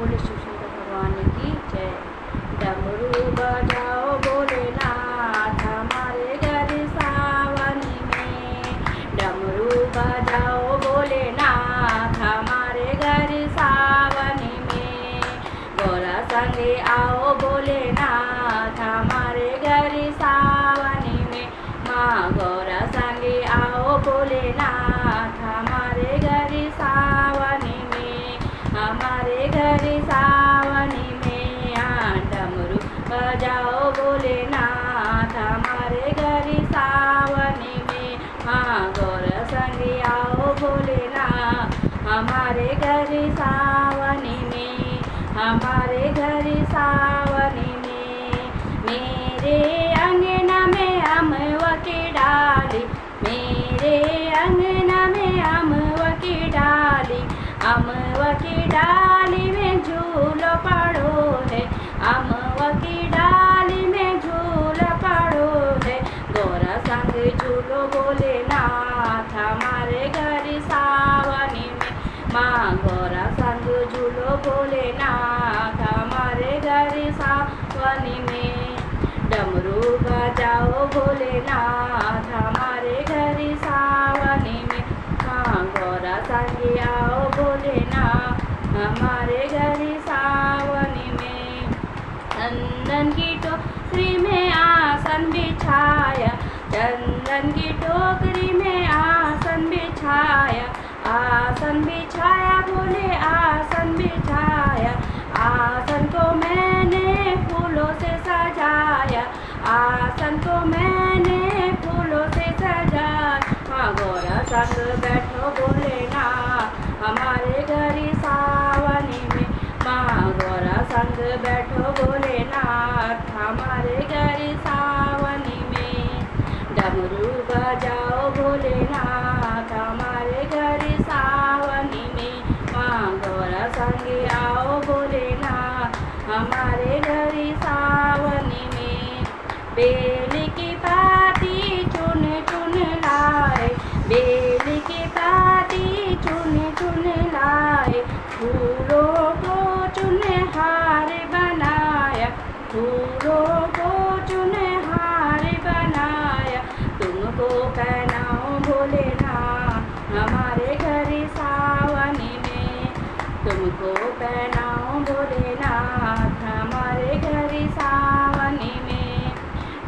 बोले शिव शंकर भगवान की जय। डमरू बजाओ भोलेनाथ हमारे घर सावन में, डमरू बजाओ भोलेनाथ हमारे घर सावन में। गौरा संगे आओ भोलेनाथ हमारे घर सावन में, माँ गौरा संगे आओ भोलेनाथ हमारे घर सावन में, हमारे घर सावन में। डमरू बजाओ भोलेनाथ हमारे घर सावन में, हाँ गौरा संगे आओ भोलेनाथ हमारे घर सावन में, हमारे घर सावन में। मेरे अंगना में अमवा की डाली, मेरे अंगना में अमवा की डाली, अमवा की डाली में झूलो पड़ो है, अमवा की डाली में झूलो पड़ो है। गौरा संग झूलो भोलेनाथ हमारे घर सावन में, माँ गौरा संग झूलो भोलेनाथ हमारे घर सावन में। डमरू बजाओ भोलेनाथ हमारे घर सावन में, हाँ गौरा संगे आओ भोलेनाथ हमारे घर सावन में। चंदन की टोकरी में आसन बिछाया, चंदन की टोकरी में आसन बिछाया, आसन बिछाया भोले आसन बिछाया। आसन को मैंने फूलों से सजाया, आसन को मैंने फूलों से सजाया। हाँ गौरा संग बैठो भोलेनाथ हमारे घर सावन में, माँ गौरा संग बैठो भोलेनाथ हमारे घर सावन में। डमरू बजाओ भोलेनाथ हमारे घर सावन में, माँ गौरा संगे आओ भोलेनाथ हमारे घर सावन में। बेल की पाती चुन चुन लाए, बेल की पाती चुन चुन लाए। फूलों को चुन हार बनाया, फूलों को चुन हार बनाया। तुमको पहनाऊं भोलेनाथ हमारे घर सावन में, तुमको पहनाऊं भोलेनाथ हमारे घर सावन में।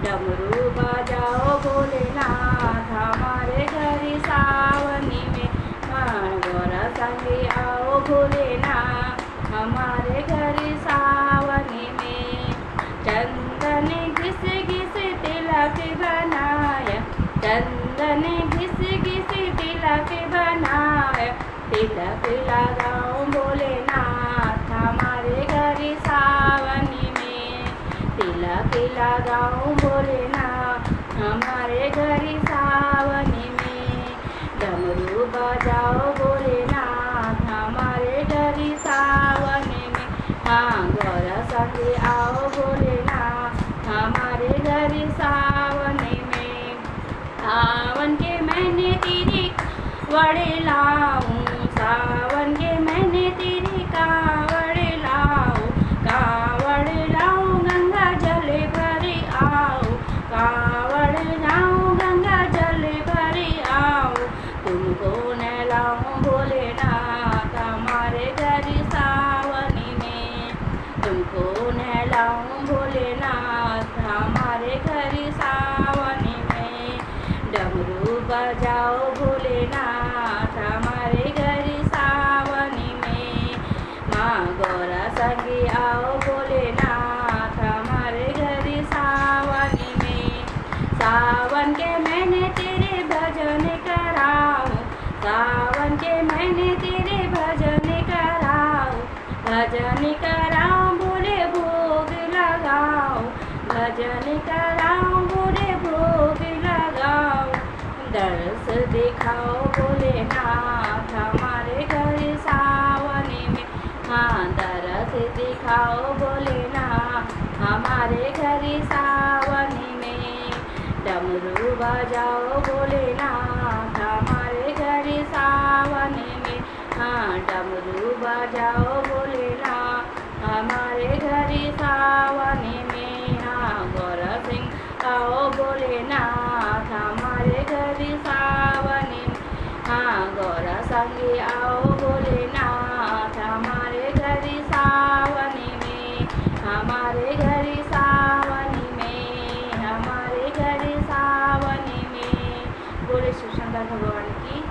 डमरू बजाओ भोलेनाथ हमारे घर सावन में, हाँ गौरा संगे आओ भोलेनाथ हमारे घर सावन में। चंदन घिस घिस तिलक बनाया, चंदन घिस घिस तिलक बनाया। तिलक लगाओ भोलेनाथ हमारे घर सावन में, तिलक लगाओ भोलेनाथ हमारे घर सावन में। डमरू बजाओ भोलेनाथ हमारे घर सावन में, हाँ गौरा संगे आओ भोलेनाथ हमारे घर सावन में। सावन के महीने तेरी कावड़ लाऊं, सावन के महीने तेरी कावड़ लाऊं, कावड़ लाऊं गंगा जल भर आओ, कावड़ लाऊं गंगा जल भर आओ। तुमको नहलाऊं भोलेनाथ हमारे घर सावन में, तुमको नहलाऊं भोलेनाथ हमारे घर सावन में। डमरू बजाओ भोलेनाथ हमारे घर सावन में, माँ गौरा संगे आओ भोलेनाथ हमारे घर सावन में। सावन के महीने तेरे भजन कराऊं, सावन के महीने तेरे भजन कराऊं, भजन कराऊं भोले भोग लगाओ, भजन कराऊं भोले भोग लगाओ। दर्श दिखाओ भोलेनाथ हमारे घर सावन में, हाँ दर्श दिखाओ भोलेनाथ हमारे घर सावन में। डमरू बजाओ भोलेनाथ हमारे घर सावन में, हाँ डमरू बजाओ भोलेनाथ भोलेनाथ हमारे घर सावन में। हाँ गौरा संगे आओ भोलेनाथ हमारे घर सावन में, हमारे घर सावन में, हमारे घर सावन में। बोले शिव शंकर भगवान की